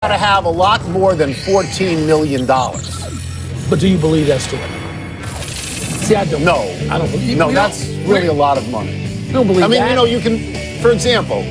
got to have a lot more than $14 million. But do you believe that story? See, I don't. No. I don't believe. No, that's really a lot of money. I don't believe that. I mean, you know, you can, for example,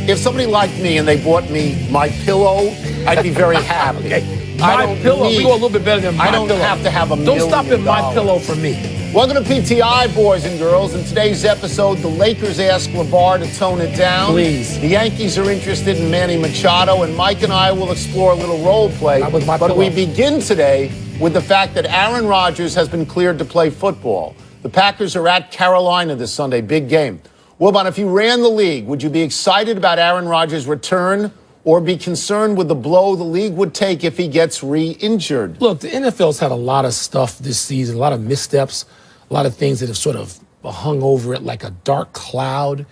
if somebody liked me and they bought me my pillow, I'd be very happy. Okay. My pillow. We go a little bit better than my pillow. I don't have to have $1 million. Don't stop at my pillow for me. Welcome to PTI, boys and girls. In today's episode, the Lakers ask LaVar to tone it down. Please. The Yankees are interested in Manny Machado, and Mike and I will explore a little role play. But we begin today with the fact that Aaron Rodgers has been cleared to play football. The Packers are at Carolina this Sunday. Big game. Wilbon, if you ran the league, would you be excited about Aaron Rodgers' return or be concerned with the blow the league would take if he gets re-injured? Look, the NFL's had a lot of stuff this season, a lot of missteps, a lot of things that have sort of hung over it like a dark cloud.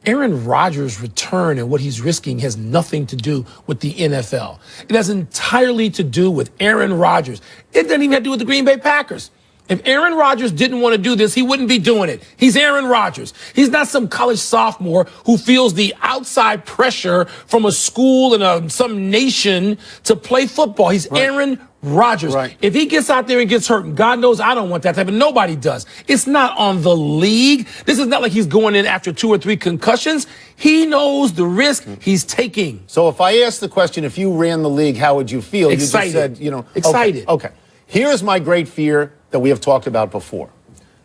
Aaron Rodgers' return and what he's risking has nothing to do with the NFL. It has entirely to do with Aaron Rodgers. It doesn't even have to do with the Green Bay Packers. If Aaron Rodgers didn't want to do this, he wouldn't be doing it. He's Aaron Rodgers. He's not some college sophomore who feels the outside pressure from a school and some nation to play football. He's Aaron Rodgers. If he gets out there and gets hurt, and God knows I don't want that type, and nobody does. It's not on the league. This is not like he's going in after 2 or 3 concussions. He knows the risk he's taking. So if I asked the question, if you ran the league, how would you feel? Excited. You just said, you know. Excited. Okay. Here's my great fear that we have talked about before,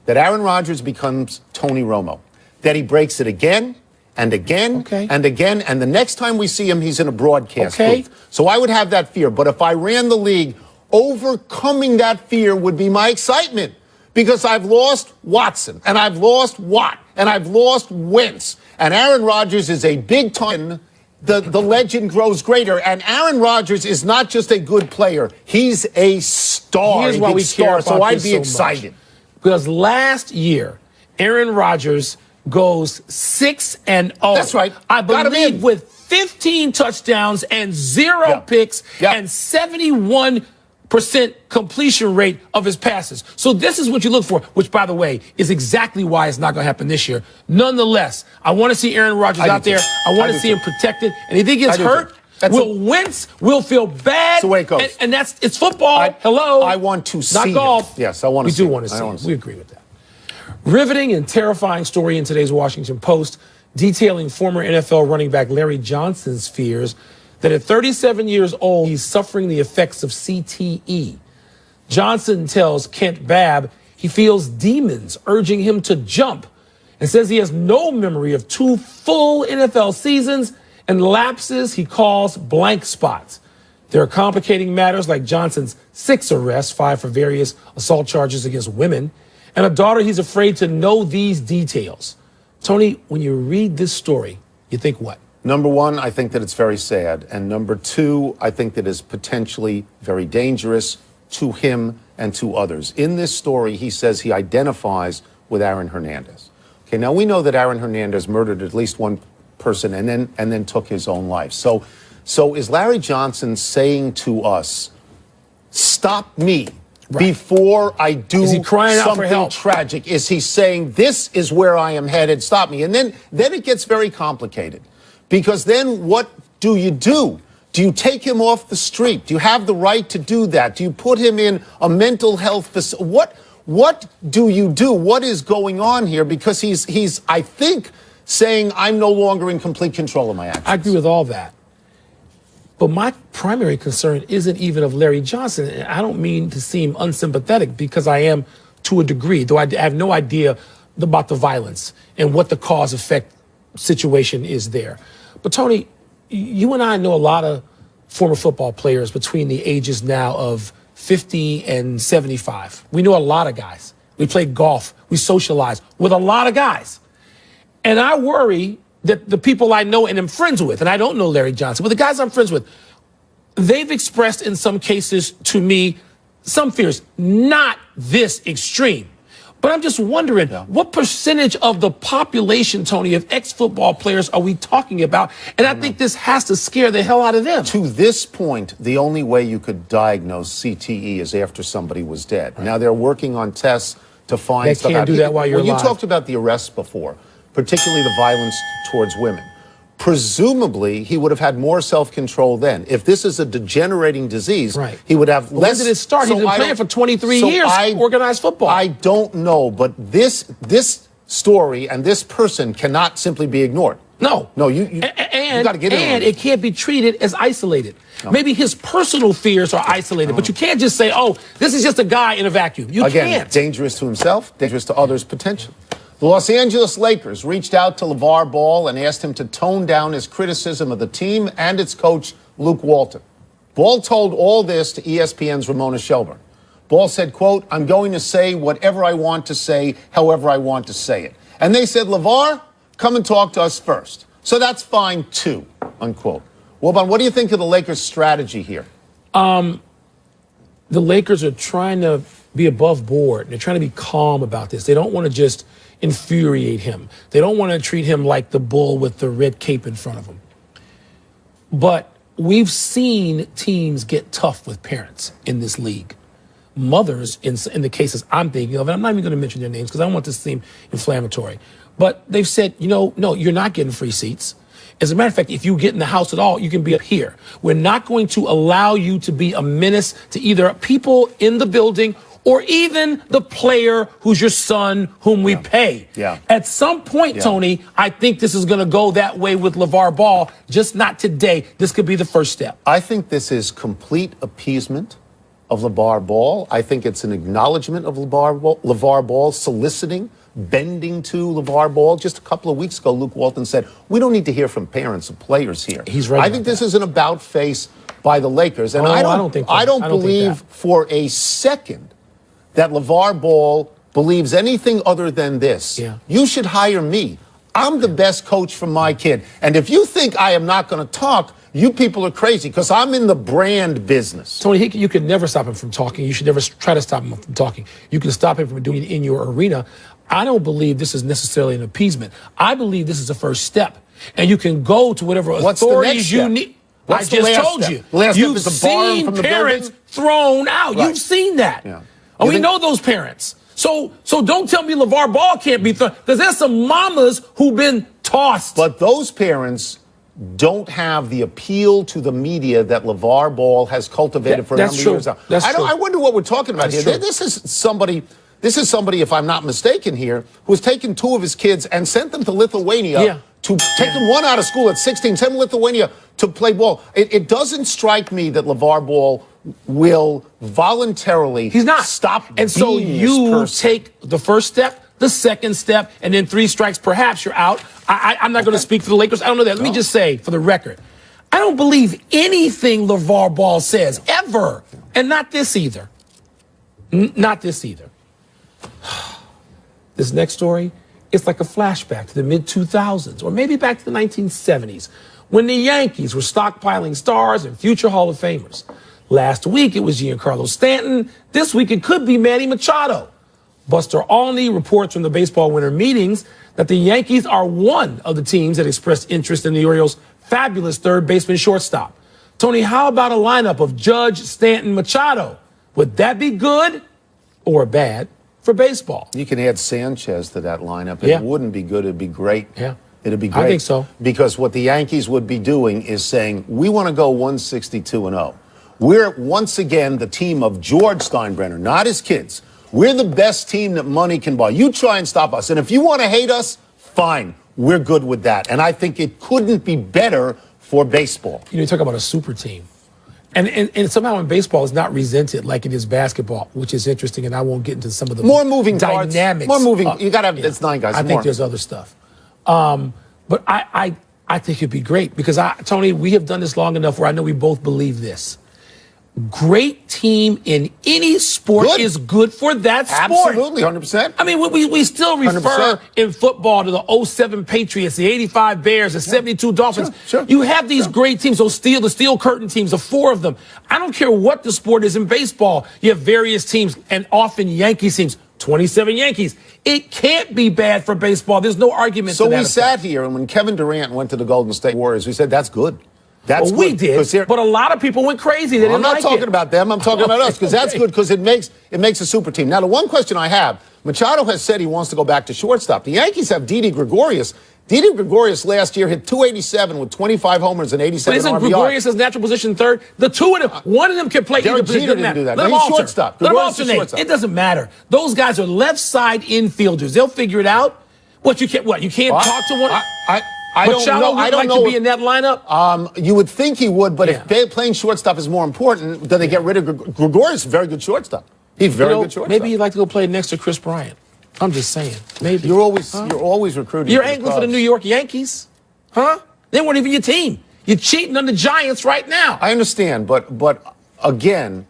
that Aaron Rodgers becomes Tony Romo, that he breaks it again and again and again, and the next time we see him, he's in a broadcast booth. So I would have that fear. But if I ran the league, overcoming that fear would be my excitement, because I've lost Watson, and I've lost Watt, and I've lost Wentz, and Aaron Rodgers is a big time. The legend grows greater, and Aaron Rodgers is not just a good player; he's a star. Here's why we care about so I'd be so excited. Much. Because last year, Aaron Rodgers goes 6-0. That's right. I believe with 15 touchdowns and 0 picks and 71% completion rate of his passes. So this is what you look for, which, by the way, is exactly why it's not going to happen this year. Nonetheless, I want to see Aaron Rodgers out there. I want to see him protected. And if he gets hurt, we'll wince, we'll feel bad. That's the way it goes. And it's football. Hello. I want to see Not golf. Yes, I want to see We do want to see it. We agree with that. Riveting and terrifying story in today's Washington Post detailing former NFL running back Larry Johnson's fears that at 37 years old, he's suffering the effects of CTE. Johnson tells Kent Babb he feels demons urging him to jump and says he has no memory of 2 full NFL seasons and lapses he calls blank spots. There are complicating matters like Johnson's 6 arrests, 5 for various assault charges against women, and a daughter he's afraid to know these details. Tony, when you read this story, you think what? Number one, I think that it's very sad. And number two, I think that it's potentially very dangerous to him and to others. In this story, he says he identifies with Aaron Hernandez. Okay, now we know that Aaron Hernandez murdered at least one person and then took his own life. So is Larry Johnson saying to us, stop me before I do something tragic? Is he saying, this is where I am headed, stop me? And then it gets very complicated. Because then what do you do? Do you take him off the street? Do you have the right to do that? Do you put him in a mental health facility? What do you do? What is going on here? Because he's I think, saying I'm no longer in complete control of my actions. I agree with all that. But my primary concern isn't even of Larry Johnson. I don't mean to seem unsympathetic, because I am to a degree, though I have no idea about the violence and what the cause-effect situation is there. But, Tony, you and I know a lot of former football players between the ages now of 50 and 75. We know a lot of guys. We play golf. We socialize with a lot of guys. And I worry that the people I know and am friends with, and I don't know Larry Johnson, but the guys I'm friends with, they've expressed in some cases to me some fears, not this extreme. But I'm just wondering, what percentage of the population, Tony, of ex-football players are we talking about? And I think this has to scare the hell out of them. To this point, the only way you could diagnose CTE is after somebody was dead. Now, they're working on tests to find stuff out. They can't do that while you're alive. You talked about the arrests before, particularly the violence towards women. presumably he would have had more self-control then. If this is a degenerating disease, Right. he would have less. When did it start? So He's been playing for 23 so years, organized football. I don't know, but this story and this person cannot simply be ignored. No. You got to get in on And it. it can't be treated as isolated. No. Maybe his personal fears are isolated, but you can't just say, oh, this is just a guy in a vacuum. You Again, can't. dangerous to himself, dangerous to others potentially. The Los Angeles Lakers reached out to LaVar Ball and asked him to tone down his criticism of the team and its coach, Luke Walton. Ball told all this to ESPN's Ramona Shelburne. Ball said, quote, "I'm going to say whatever I want to say, however I want to say it." And they said, LaVar, come and talk to us first. So that's fine, too, unquote. Wilbon, what do you think of the Lakers' strategy here? The Lakers are trying to be above board. They're trying to be calm about this. They don't want to just infuriate him. They don't want to treat him like the bull with the red cape in front of him. But we've seen teams get tough with parents in this league. Mothers, in the cases I'm thinking of, and I'm not even going to mention their names because I don't want this to seem inflammatory, but they've said, no, you're not getting free seats. As a matter of fact, if you get in the house at all, you can be up here. We're not going to allow you to be a menace to either people in the building or even the player who's your son, whom we pay. Yeah. At some point, Tony, I think this is going to go that way with LaVar Ball, just not today. This could be the first step. I think this is appeasement of LaVar Ball. I think it's an acknowledgement of LaVar Ball soliciting, bending to LaVar Ball. Just a couple of weeks ago, Luke Walton said, we don't need to hear from parents of players here. He's right. I think this is an about face by the Lakers. And I don't believe for a second that LaVar Ball believes anything other than this. Yeah. You should hire me. I'm the best coach for my kid. And if you think I am not going to talk, you people are crazy because I'm in the brand business. Tony, you can never stop him from talking. You should never try to stop him from talking. You can stop him from doing it in your arena. I don't believe this is necessarily an appeasement. I believe this is a first step. And you can go to whatever authorities you need. I just told you. You've seen parents thrown out. You've seen that. Yeah. And we know those parents. So don't tell me LaVar Ball can't be thrown, because there's some mamas who've been tossed. But those parents don't have the appeal to the media that LaVar Ball has cultivated for a number of years now. I wonder what we're talking about here. This is somebody, if I'm not mistaken here, who has taken two of his kids and sent them to Lithuania to take them one out of school at 16, send them to Lithuania to play ball. It doesn't strike me that LaVar Ball will voluntarily stop. And so you take the first step, the second step, and then three strikes, perhaps you're out. I'm not going to speak for the Lakers. I don't know that. Let me just say, for the record, I don't believe anything LaVar Ball says, ever. And not this either. Not this either. This next story, it's like a flashback to the mid-2000s, or maybe back to the 1970s, when the Yankees were stockpiling stars and future Hall of Famers. Last week, it was Giancarlo Stanton. This week, it could be Manny Machado. Buster Olney reports from the baseball winter meetings that the Yankees are one of the teams that expressed interest in the Orioles' fabulous third baseman shortstop. Tony, how about a lineup of Judge, Stanton, Machado? Would that be good or bad for baseball? You can add Sanchez to that lineup. It wouldn't be good. It'd be great. Yeah. It'd be great. I think so. Because what the Yankees would be doing is saying, we want to go 162-0. We're once again the team of George Steinbrenner, not his kids. We're the best team that money can buy. You try and stop us. And if you want to hate us, fine. We're good with that. And I think it couldn't be better for baseball. You talk about a super team. And somehow in baseball it's not resented like it is basketball, which is interesting, and I won't get into some of the more moving dynamics. More moving. You got to have, it's 9 guys. I think there's other stuff. But I think it'd be great because, Tony, we have done this long enough where I know we both believe this. Great team in any sport is good for that sport. Absolutely, 100%. I mean, we still refer 100%. in football to the 07 Patriots, the 85 Bears, the 72 Dolphins. Sure. You have these great teams, the Steel Curtain teams, the 4 of them. I don't care what the sport is in baseball. You have various teams, and often Yankees teams, 27 Yankees. It can't be bad for baseball. There's no argument to that. So we sat here, and when Kevin Durant went to the Golden State Warriors, we said, that's good. That's we did, but a lot of people went crazy. They didn't like it. I'm not talking about them. I'm talking about us, because that's good, because it makes a super team. Now, the one question I have, Machado has said he wants to go back to shortstop. The Yankees have Didi Gregorius. Didi Gregorius last year hit 287 with 25 homers and 87 But isn't RBI. Gregorius his natural position third? The two of them, one of them can play Derek either position. Jeter didn't do that. Let No, them he's alter. shortstop. Let them Gregorius is alternate. shortstop. It doesn't matter. Those guys are left side infielders. They'll figure it out. You can't talk to one. I don't know. I don't know to be in that lineup. You would think he would, but Yeah. if playing shortstop is more important, then they get rid of Gregorius. Very good shortstop. He's very good shortstop. Maybe he'd like to go play next to Chris Bryant. I'm just saying. Maybe You're always recruiting. You're angling for the New York Yankees, huh? They weren't even your team. You're cheating on the Giants right now. I understand, but again,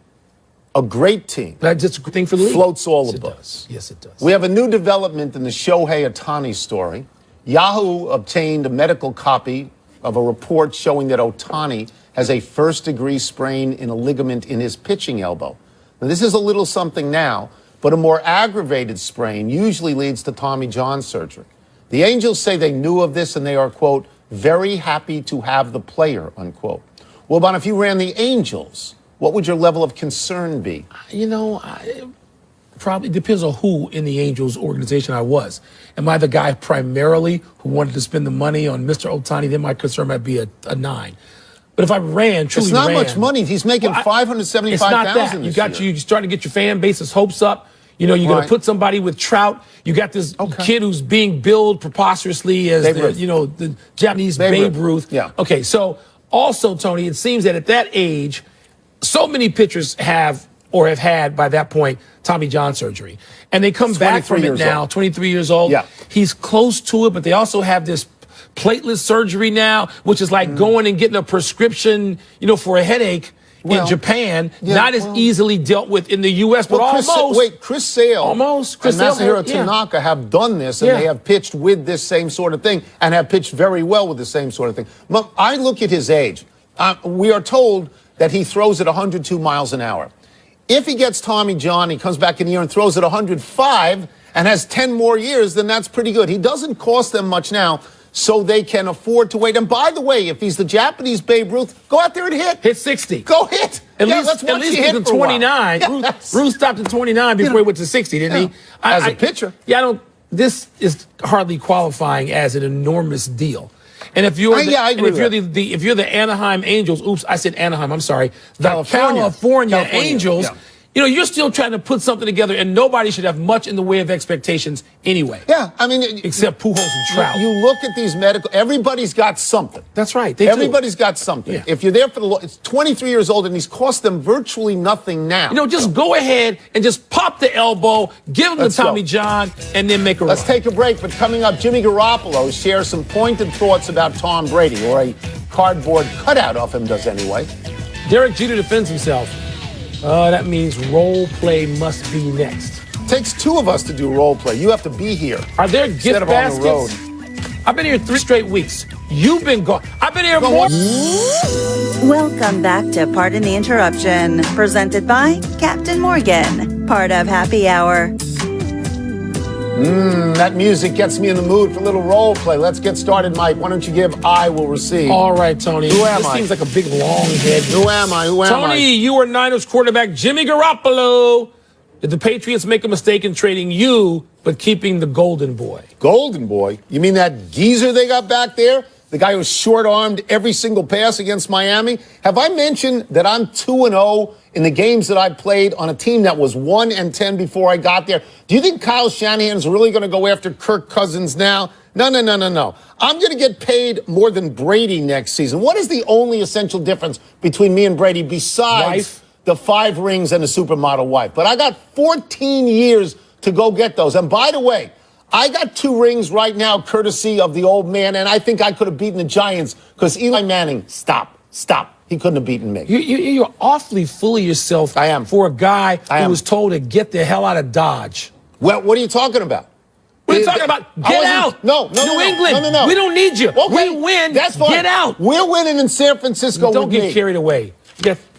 a great team. That's just a good thing for the league. Floats all the Yes, it boats. does. Yes, it does. We have a new development in the Shohei Ohtani story. Yahoo obtained a medical copy of a report showing that Ohtani has a first-degree sprain in a ligament in his pitching elbow. Now, this is a little something now, but a more aggravated sprain usually leads to Tommy John surgery. The Angels say they knew of this and they are, quote, very happy to have the player, unquote. Well, Bon, if you ran the Angels, what would your level of concern be? It probably depends on who in the Angels organization I was. Am I the guy primarily who wanted to spend the money on Mr. Ohtani? Then my concern might be a 9. But if I truly ran. It's not much money. He's making $575,000 It's not that. You're starting to get your fan base's hopes up. You're going to put somebody with Trout. You got this kid who's being billed prepreposterously as the Japanese Babe Ruth. Yeah. Okay, so also, Tony, it seems that at that age, so many pitchers have had by that point Tommy John surgery. And they come back from it now, 23 years old. Yeah. He's close to it, but they also have this platelet surgery now, which is like going and getting a prescription, for a headache in Japan, not as easily dealt with in the U.S., but almost. Chris Sale and Masahiro Tanaka have done this, and they have pitched with this same sort of thing and have pitched very well with the same sort of thing. I look at his age. We are told that he throws at 102 miles an hour. If he gets Tommy John, he comes back in the year and throws at 105 and has 10 more years, then that's pretty good. He doesn't cost them much now, so they can afford to wait. And by the way, if he's the Japanese Babe Ruth, go out there and hit. Hit 60. Go hit. At least he's in 29. Ruth stopped at 29 before he went to 60, didn't he? As a pitcher. This is hardly qualifying as an enormous deal. And if you're if you're the Anaheim Angels, I said Anaheim, I'm sorry, the California Angels, you're still trying to put something together, and nobody should have much in the way of expectations anyway. Yeah, I mean, except Pujols and Trout. You look at these everybody's got something. That's right. Everybody's got something. Yeah. If you're there for it's 23 years old, and he's cost them virtually nothing now. Just go ahead and just pop the elbow, give him the Tommy John, and then make a run. Let's take a break, but coming up, Jimmy Garoppolo shares some pointed thoughts about Tom Brady, or a cardboard cutout of him does anyway. Derek Jeter defends himself. That means role play must be next. Takes two of us to do role play. You have to be here. Are there gift baskets? On the road. I've been here 3 straight weeks. You've been gone. I've been here more. Welcome back to Pardon the Interruption, presented by Captain Morgan, part of Happy Hour. That music gets me in the mood for a little role play. Let's get started, Mike. Why don't you give I Will Receive? All right, Tony. Who am I? This seems like a big, long head. Who am I? Tony, you are Niners quarterback Jimmy Garoppolo. Did the Patriots make a mistake in trading you, but keeping the Golden Boy? Golden Boy? You mean that geezer they got back there? The guy who short-armed every single pass against Miami? Have I mentioned that I'm 2-0 in the games that I played on a team that was 1-10 before I got there? Do you think Kyle Shanahan's really going to go after Kirk Cousins now? No. I'm going to get paid more than Brady next season. What is the only essential difference between me and Brady besides the 5 rings and a supermodel wife? But I got 14 years to go get those. And by the way, I got 2 rings right now, courtesy of the old man, and I think I could have beaten the Giants because Eli Manning, stop. He couldn't have beaten me. You're awfully full of yourself. I am. For a guy who was told to get the hell out of Dodge. Well, what are you talking about? What are you talking about? Get out. No. New England. No. We don't need you. Okay, we win. That's fine. Get out. We're winning in San Francisco. Don't get carried away.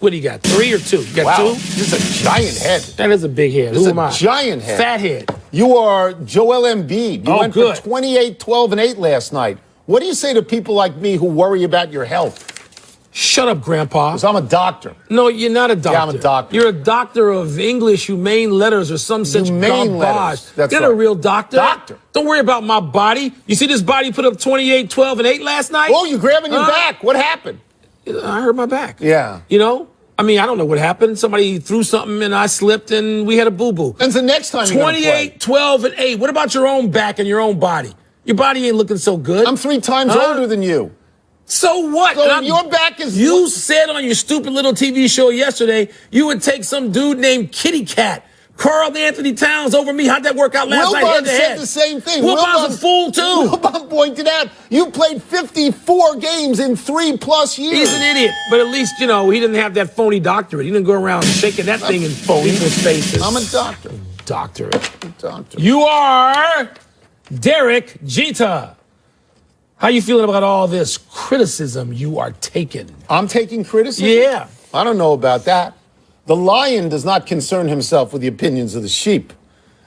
What do you got? 3 or 2? You got 2? This is a giant head. That is a big head. Who am I? Giant head. Fat head. You are Joel Embiid. You went for 28, 12, and 8 last night. What do you say to people like me who worry about your health? Shut up, Grandpa. Because I'm a doctor. No, you're not a doctor. Yeah, I'm a doctor. You're a doctor of English, humane letters, or some such Humane garbage. letters. That's You're right. not a real doctor. Doctor. Don't worry about my body. You see this body put up 28, 12, and 8 last night? Oh, you're grabbing your back. What happened? I hurt my back. Yeah. You know? I mean, I don't know what happened. Somebody threw something and I slipped and we had a boo-boo. When's the next time you're gonna play? 28, 12, and 8. What about your own back and your own body? Your body ain't looking so good. I'm 3 times older than you. So what? So your back is... You said on your stupid little TV show yesterday you would take some dude named Kitty Cat, Carl Anthony Towns, over me. How'd that work out last night? Wilbon said the same thing. Wilbon's a fool, too. Wilbon pointed out you played 54 games in 3+ years. He's an idiot, but at least, you know, he didn't have that phony doctorate. He didn't go around shaking that thing in people's faces. I'm a doctor. Doctorate. Doctor. You are Derek Jeter. How you feeling about all this criticism you are taking? I'm taking criticism? Yeah. I don't know about that. The lion does not concern himself with the opinions of the sheep.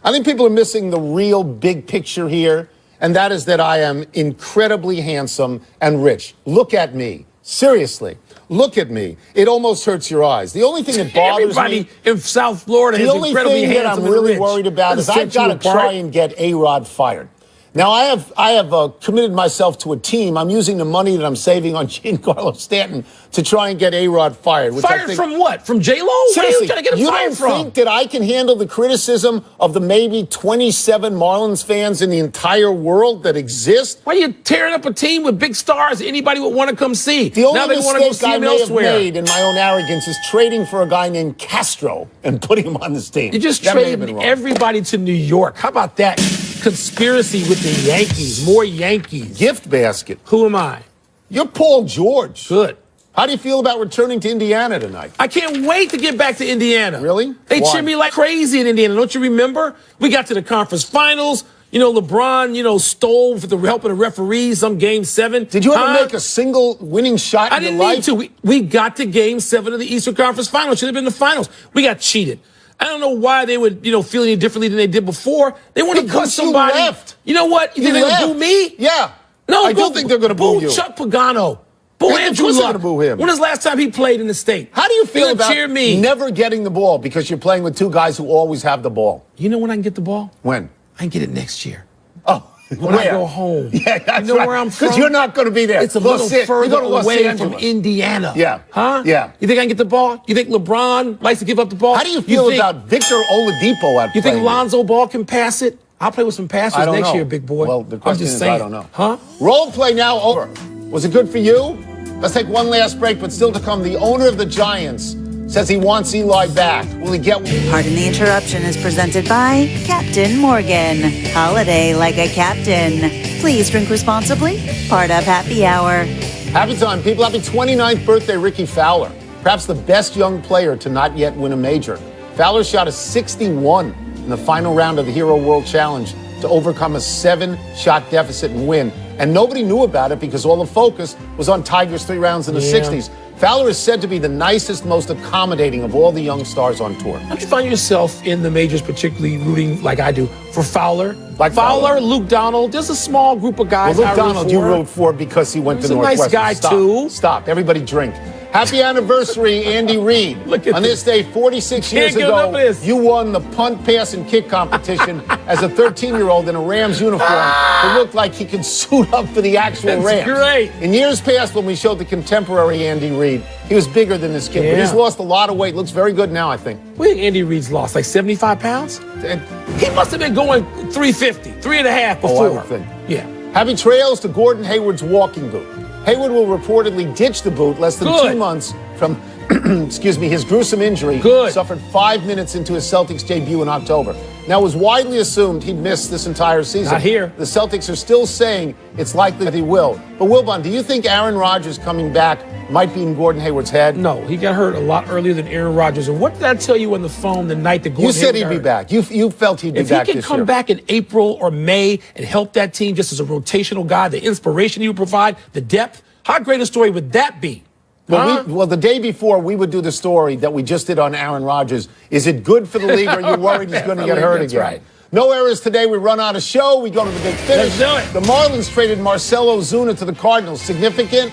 I think people are missing the real big picture here, and that is that I am incredibly handsome and rich. Look at me. Seriously. Look at me. It almost hurts your eyes. The only thing that bothers Everybody in South Florida is incredibly the only thing that I'm handsome really and rich. worried about is Doesn't I've set you got to apart. try and get A-Rod fired. Now, I have committed myself to a team. I'm using the money that I'm saving on Giancarlo Stanton to try and get A-Rod fired. Which I Fired think, from what? From J-Lo? Where are seriously, you trying to get him fired don't from? think that I can handle the criticism of the maybe 27 Marlins fans in the entire world that exist? Why are you tearing up a team with big stars anybody would want to come see? The only now they want to go mistake see I him may have elsewhere. made in my own arrogance is trading for a guy named Castro and putting him on this team. You just That may have traded been wrong. everybody to New York. How about that? Conspiracy with the Yankees. More Yankees. Gift basket. Who am I? You're Paul George. Good. How do you feel about returning to Indiana tonight? I can't wait to get back to Indiana. Really? They Why? cheer me like crazy in Indiana. Don't you remember? We got to the conference finals. You know, LeBron, stole for the help of the referees some Game 7. Did you ever make a single winning shot I in your didn't life? need to. We got to Game 7 of the Eastern Conference Finals. Should have been the finals. We got cheated. I don't know why they would, feel any differently than they did before. They want to boo Because you somebody. left. You know what? You think they're going to boo me? Yeah. No, I don't think they're going to boo you. Chuck Pagano. Boo Of Andrew course they're Luck. gonna boo him. When was the last time he played in the state? How do you feel They're gonna about cheer me? never getting the ball because you're playing with 2 guys who always have the ball? You know when I can get the ball? When? I can get it next year. Oh, When I go home. Yeah, that's you know right. where I'm from? Because you're not going to be there. It's a Los little An- further you go to Los away Angeles. from Indiana. Yeah. Huh? Yeah. You think I can get the ball? You think LeBron likes to give up the ball? How do you feel think, about Victor Oladipo at You think playing? Lonzo Ball can pass it? I'll play with some passers I don't next know. year, big boy. Well, the I'm question just is, saying. I don't know. Huh? Role play now over. Was it good for you? Let's take one last break, but still to come, the owner of the Giants says he wants Eli back. Will he get one? Pardon the Interruption is presented by Captain Morgan. Holiday like a captain. Please drink responsibly. Part of Happy Hour. Happy time, people. Happy 29th birthday, Ricky Fowler. Perhaps the best young player to not yet win a major. Fowler shot a 61 in the final round of the Hero World Challenge to overcome a 7-shot deficit and win. And nobody knew about it because all the focus was on Tiger's 3 rounds in the 60s. Fowler is said to be the nicest, most accommodating of all the young stars on tour. Don't you find yourself in the majors particularly rooting, like I do, for Fowler? Like Fowler, Fowler. Luke Donald. There's a small group of guys Well, I Luke root Donald, for. you wrote for because he went He's to a nice Northwestern. guy, Stop. too. Stop. Everybody drink. Happy anniversary, Andy Reid. Look at On this day, 46 years Can't get enough ago, of this. you won the punt, pass, and kick competition as a 13-year-old in a Rams uniform who looked like he could suit up for the actual That's Rams. great. In years past, when we showed the contemporary Andy Reid, he was bigger than this kid, but he's Yeah. lost a lot of weight. Looks very good now, I think. What do you think Andy Reid's lost? Like 75 pounds? And He must have been going 350, 3.5 before. I would think. Yeah. Happy trails to Gordon Hayward's walking boot. Hayward will reportedly ditch the boot less than Good. 2 months from, his gruesome injury. Good. Suffered 5 minutes into his Celtics debut in October. Now, it was widely assumed he'd miss this entire season. Not here. The Celtics are still saying it's likely that he will. But Wilbon, do you think Aaron Rodgers coming back might be in Gordon Hayward's head? No, he got hurt a lot earlier than Aaron Rodgers. And what did I tell you on the phone the night that Gordon You said Hayward he'd be got hurt? back. You felt he'd be If he back can this come year. back in April or May and help that team just as a rotational guy, the inspiration he would provide, the depth, how great a story would that be? Huh? Well, the day before, we would do the story that we just did on Aaron Rodgers. Is it good for the league, or are you worried he's going to get hurt That's again? right. No errors today. We run out of show. We go to the big finish. Let's do it. The Marlins traded Marcell Ozuna to the Cardinals. Significant?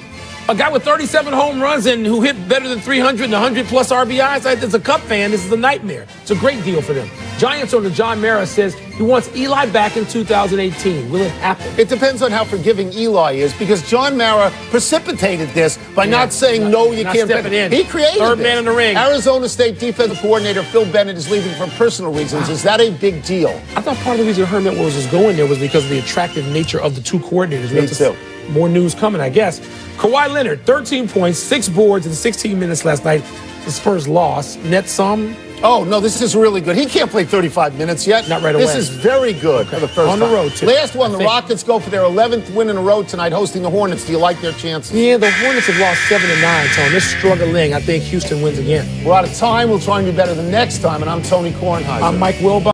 A guy with 37 home runs and who hit better than 300 and 100 plus RBIs. As a Cub fan, this is a nightmare. It's a great deal for them. Giants owner John Mara says he wants Eli back in 2018. Will it happen? It depends on how forgiving Eli is, because John Mara precipitated this by not saying no, you can't. Stepping in. He created Third this. man in the ring. Arizona State defensive coordinator Phil Bennett is leaving for personal reasons. Is that a big deal? I thought part of the reason Herm Edwards was going there was because of the attractive nature of the two coordinators. Me too. More news coming, I guess. Kawhi Leonard, 13 points, 6 boards in 16 minutes last night. The Spurs lost. Net sum? Oh, no, this is really good. He can't play 35 minutes yet. Not right away. This is very good for the first On the time. road, too. Last one, the Rockets go for their 11th win in a row tonight, hosting the Hornets. Do you like their chances? Yeah, the Hornets have lost 7 to 9, Tony. They're struggling. I think Houston wins again. We're out of time. We'll try and do better the next time, and I'm Tony Kornheiser. I'm Mike Wilbur.